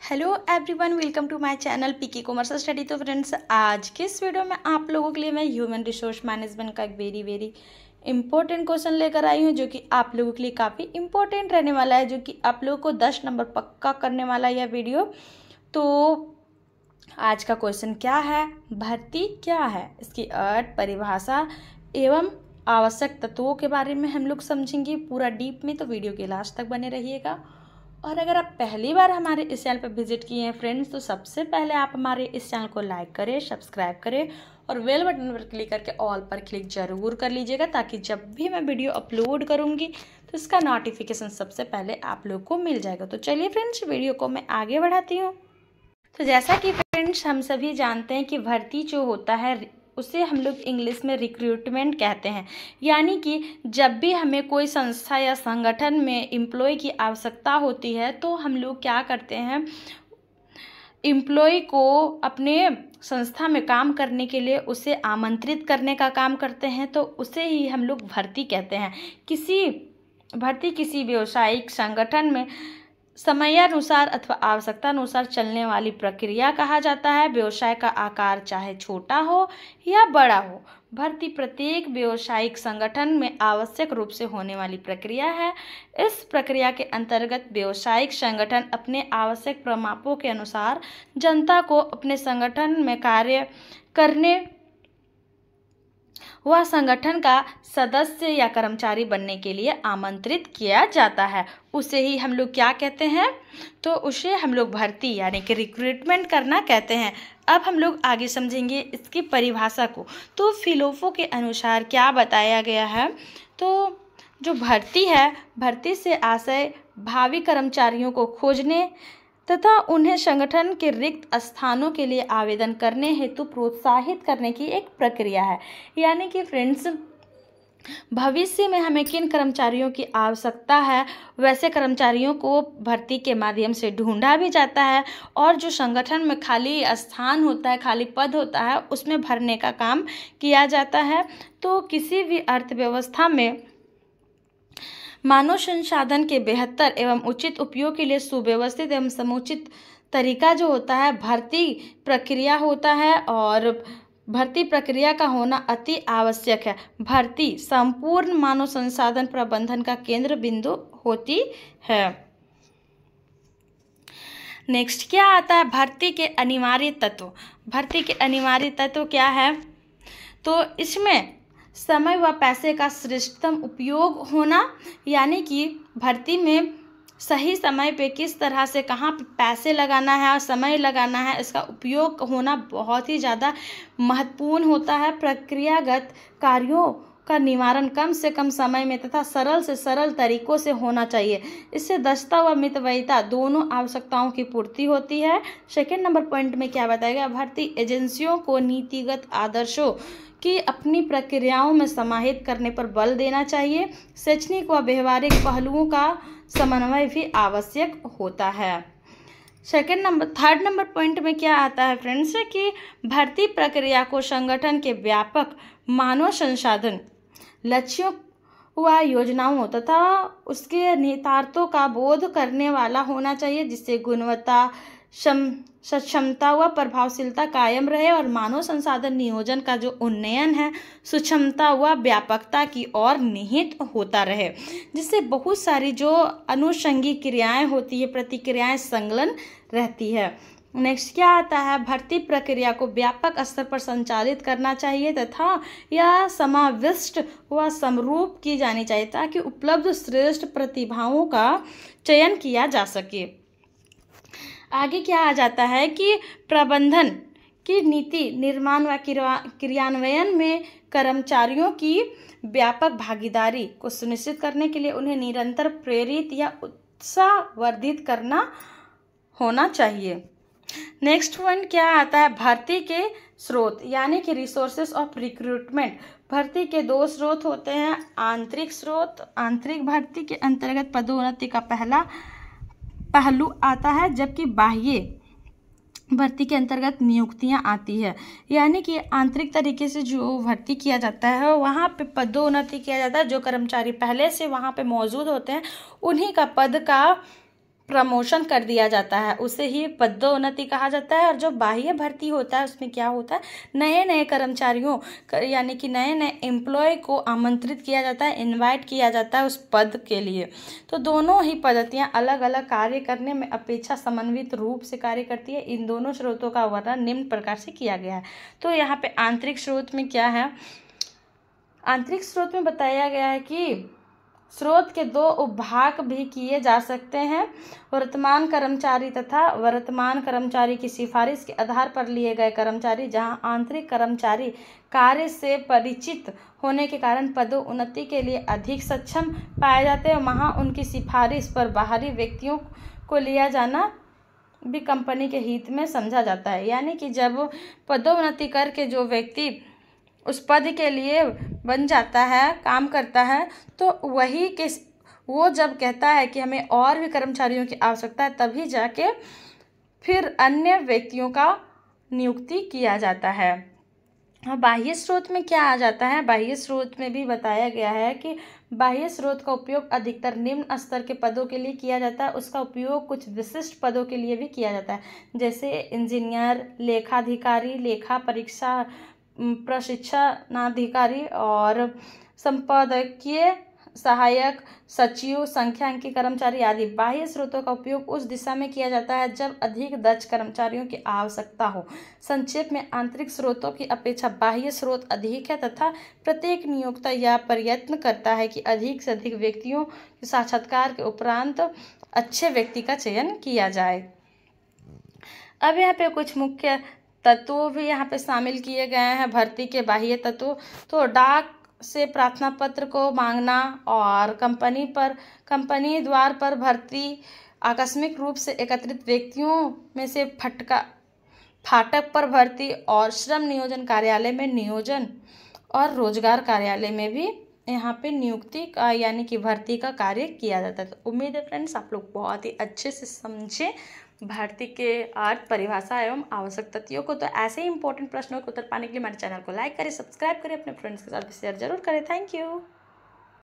Hello everyone, welcome to my channel PK commerce study. तो friends, आज के इस वीडियो में आप लोगों के लिए मैं ह्यूमन रिसोर्स मैनेजमेंट का एक वेरी इंपॉर्टेंट क्वेश्चन लेकर आई हूँ, जो कि आप लोगों के लिए काफ़ी इंपॉर्टेंट रहने वाला है, जो कि आप लोगों को 10 नंबर पक्का करने वाला है यह वीडियो। तो आज का क्वेश्चन क्या है, भर्ती क्या है, इसकी अर्थ, परिभाषा एवं आवश्यक तत्वों के बारे में हम लोग समझेंगे पूरा डीप में। तो वीडियो के लास्ट तक बने रहिएगा। और अगर आप पहली बार हमारे इस चैनल पर विजिट किए हैं फ्रेंड्स, तो सबसे पहले आप हमारे इस चैनल को लाइक करें, सब्सक्राइब करें और बेल बटन पर क्लिक करके ऑल पर क्लिक जरूर कर लीजिएगा, ताकि जब भी मैं वीडियो अपलोड करूंगी तो इसका नोटिफिकेशन सबसे पहले आप लोग को मिल जाएगा। तो चलिए फ्रेंड्स, वीडियो को मैं आगे बढ़ाती हूँ। तो जैसा कि फ्रेंड्स हम सभी जानते हैं कि भर्ती जो होता है उसे हम लोग इंग्लिश में रिक्रूटमेंट कहते हैं। यानी कि जब भी हमें कोई संस्था या संगठन में एम्प्लॉय की आवश्यकता होती है, तो हम लोग क्या करते हैं, एम्प्लॉय को अपने संस्था में काम करने के लिए उसे आमंत्रित करने का काम करते हैं। तो उसे ही हम लोग भर्ती कहते हैं। भर्ती किसी व्यावसायिक संगठन में समयानुसार अथवा आवश्यकता अनुसार चलने वाली प्रक्रिया कहा जाता है। व्यवसाय का आकार चाहे छोटा हो या बड़ा हो, भर्ती प्रत्येक व्यावसायिक संगठन में आवश्यक रूप से होने वाली प्रक्रिया है। इस प्रक्रिया के अंतर्गत व्यावसायिक संगठन अपने आवश्यक प्रमापों के अनुसार जनता को अपने संगठन में कार्य करने वह संगठन का सदस्य या कर्मचारी बनने के लिए आमंत्रित किया जाता है। उसे ही हम लोग क्या कहते हैं, तो उसे हम लोग भर्ती यानी कि रिक्रूटमेंट करना कहते हैं। अब हम लोग आगे समझेंगे इसकी परिभाषा को। तो फिलोफो के अनुसार क्या बताया गया है, तो जो भर्ती है, भर्ती से आशय भावी कर्मचारियों को खोजने तथा उन्हें संगठन के रिक्त स्थानों के लिए आवेदन करने हेतु प्रोत्साहित करने की एक प्रक्रिया है। यानी कि फ्रेंड्स, भविष्य में हमें किन कर्मचारियों की आवश्यकता है, वैसे कर्मचारियों को भर्ती के माध्यम से ढूंढा भी जाता है, और जो संगठन में खाली स्थान होता है, खाली पद होता है, उसमें भरने का काम किया जाता है। तो किसी भी अर्थव्यवस्था में मानव संसाधन के बेहतर एवं उचित उपयोग के लिए सुव्यवस्थित एवं समुचित तरीका जो होता है भर्ती प्रक्रिया होता है, और भर्ती प्रक्रिया का होना अति आवश्यक है। भर्ती संपूर्ण मानव संसाधन प्रबंधन का केंद्र बिंदु होती है। नेक्स्ट क्या आता है, भर्ती के अनिवार्य तत्व। भर्ती के अनिवार्य तत्व क्या है, तो इसमें समय व पैसे का श्रेष्ठतम उपयोग होना। यानी कि भर्ती में सही समय पे किस तरह से कहाँ पे पैसे लगाना है और समय लगाना है, इसका उपयोग होना बहुत ही ज़्यादा महत्वपूर्ण होता है। प्रक्रियागत कार्यों का निवारण कम से कम समय में तथा सरल से सरल तरीकों से होना चाहिए। इससे दक्षता व मितव्ययिता दोनों आवश्यकताओं की पूर्ति होती है। सेकेंड नंबर पॉइंट में क्या बताया गया, भर्ती एजेंसियों को नीतिगत आदर्शों कि अपनी प्रक्रियाओं में समाहित करने पर बल देना चाहिए। शैक्षणिक व व्यवहारिक पहलुओं का समन्वय भी आवश्यक होता है। थर्ड नंबर पॉइंट में क्या आता है फ्रेंड्स, कि भर्ती प्रक्रिया को संगठन के व्यापक मानव संसाधन लक्ष्यों व योजनाओं तथा उसके निहितार्थों का बोध करने वाला होना चाहिए, जिससे गुणवत्ता, सक्षमता व प्रभावशीलता कायम रहे और मानव संसाधन नियोजन का जो उन्नयन है सुक्षमता व व्यापकता की ओर निहित होता रहे, जिससे बहुत सारी जो अनुषंगी क्रियाएं होती है, प्रतिक्रियाएं संलग्न रहती है। नेक्स्ट क्या आता है, भर्ती प्रक्रिया को व्यापक स्तर पर संचालित करना चाहिए तथा यह समाविष्ट व समरूप की जानी चाहिए, ताकि उपलब्ध श्रेष्ठ प्रतिभाओं का चयन किया जा सके। आगे क्या आ जाता है कि प्रबंधन की नीति निर्माण व क्रियान्वयन में कर्मचारियों की व्यापक भागीदारी को सुनिश्चित करने के लिए उन्हें निरंतर प्रेरित या उत्साहवर्धित करना होना चाहिए। नेक्स्ट पॉइंट क्या आता है, भर्ती के स्रोत यानी कि रिसोर्सेस ऑफ रिक्रूटमेंट। भर्ती के दो स्रोत होते हैं, आंतरिक स्रोत, आंतरिक भर्ती के अंतर्गत पदोन्नति का पहला पहलू आता है, जबकि बाह्य भर्ती के अंतर्गत नियुक्तियां आती है। यानी कि आंतरिक तरीके से जो भर्ती किया जाता है वहाँ पे पदोन्नति किया जाता है। जो कर्मचारी पहले से वहाँ पे मौजूद होते हैं उन्हीं का पद का प्रमोशन कर दिया जाता है, उसे ही पदोन्नति कहा जाता है। और जो बाह्य भर्ती होता है उसमें क्या होता है, नए नए कर्मचारियों यानी कि नए नए एम्प्लॉय को आमंत्रित किया जाता है, इनवाइट किया जाता है उस पद के लिए। तो दोनों ही पद्धतियाँ अलग अलग कार्य करने में अपेक्षा समन्वित रूप से कार्य करती है। इन दोनों स्रोतों का वर्णन निम्न प्रकार से किया गया है। तो यहाँ पे आंतरिक स्रोत में क्या है, आंतरिक स्रोत में बताया गया है कि स्रोत के दो उपभाग भी किए जा सकते हैं, वर्तमान कर्मचारी तथा वर्तमान कर्मचारी की सिफारिश के आधार पर लिए गए कर्मचारी। जहां आंतरिक कर्मचारी कार्य से परिचित होने के कारण पदोन्नति के लिए अधिक सक्षम पाए जाते हैं, वहां उनकी सिफारिश पर बाहरी व्यक्तियों को लिया जाना भी कंपनी के हित में समझा जाता है। यानी कि जब पदोन्नति करके जो व्यक्ति उस पद के लिए बन जाता है, काम करता है, तो वही के वो जब कहता है कि हमें और भी कर्मचारियों की आवश्यकता है, तभी जाके फिर अन्य व्यक्तियों का नियुक्ति किया जाता है। बाह्य स्रोत में क्या आ जाता है, बाह्य स्रोत में भी बताया गया है कि बाह्य स्रोत का उपयोग अधिकतर निम्न स्तर के पदों के लिए किया जाता है। उसका उपयोग कुछ विशिष्ट पदों के लिए भी किया जाता है, जैसे इंजीनियर, लेखाधिकारी, लेखा परीक्षा प्रशिक्षणाधिकारी और संपादकीय सहायक, सचिव, सांख्यिकी कर्मचारी आदि। बाह्य स्रोतों का उपयोग उस दिशा में किया जाता है जब अधिक दक्ष कर्मचारियों की आवश्यकता हो। संक्षेप में आंतरिक स्रोतों की अपेक्षा बाह्य स्रोत अधिक है तथा प्रत्येक नियोक्ता यह प्रयत्न करता है कि अधिक से अधिक व्यक्तियों के साक्षात्कार के उपरांत अच्छे व्यक्ति का चयन किया जाए। अब यहाँ पे कुछ मुख्य तत्व भी यहाँ पे शामिल किए गए हैं भर्ती के बाह्य तत्व। तो डाक से प्रार्थना पत्र को मांगना और कंपनी द्वार पर भर्ती, आकस्मिक रूप से एकत्रित व्यक्तियों में से फाटक पर भर्ती और श्रम नियोजन कार्यालय में नियोजन और रोजगार कार्यालय में भी यहाँ पे नियुक्ति का यानी कि भर्ती का कार्य किया जाता है। तो उम्मीद है फ्रेंड्स आप लोग बहुत ही अच्छे से समझे भर्ती के अर्थ, परिभाषा एवं आवश्यक तथ्यों को। तो ऐसे ही इंपॉर्टेंट प्रश्नों के उत्तर पाने के लिए हमारे चैनल को लाइक करें, सब्सक्राइब करें, अपने फ्रेंड्स के साथ भी शेयर जरूर करें। Thank you.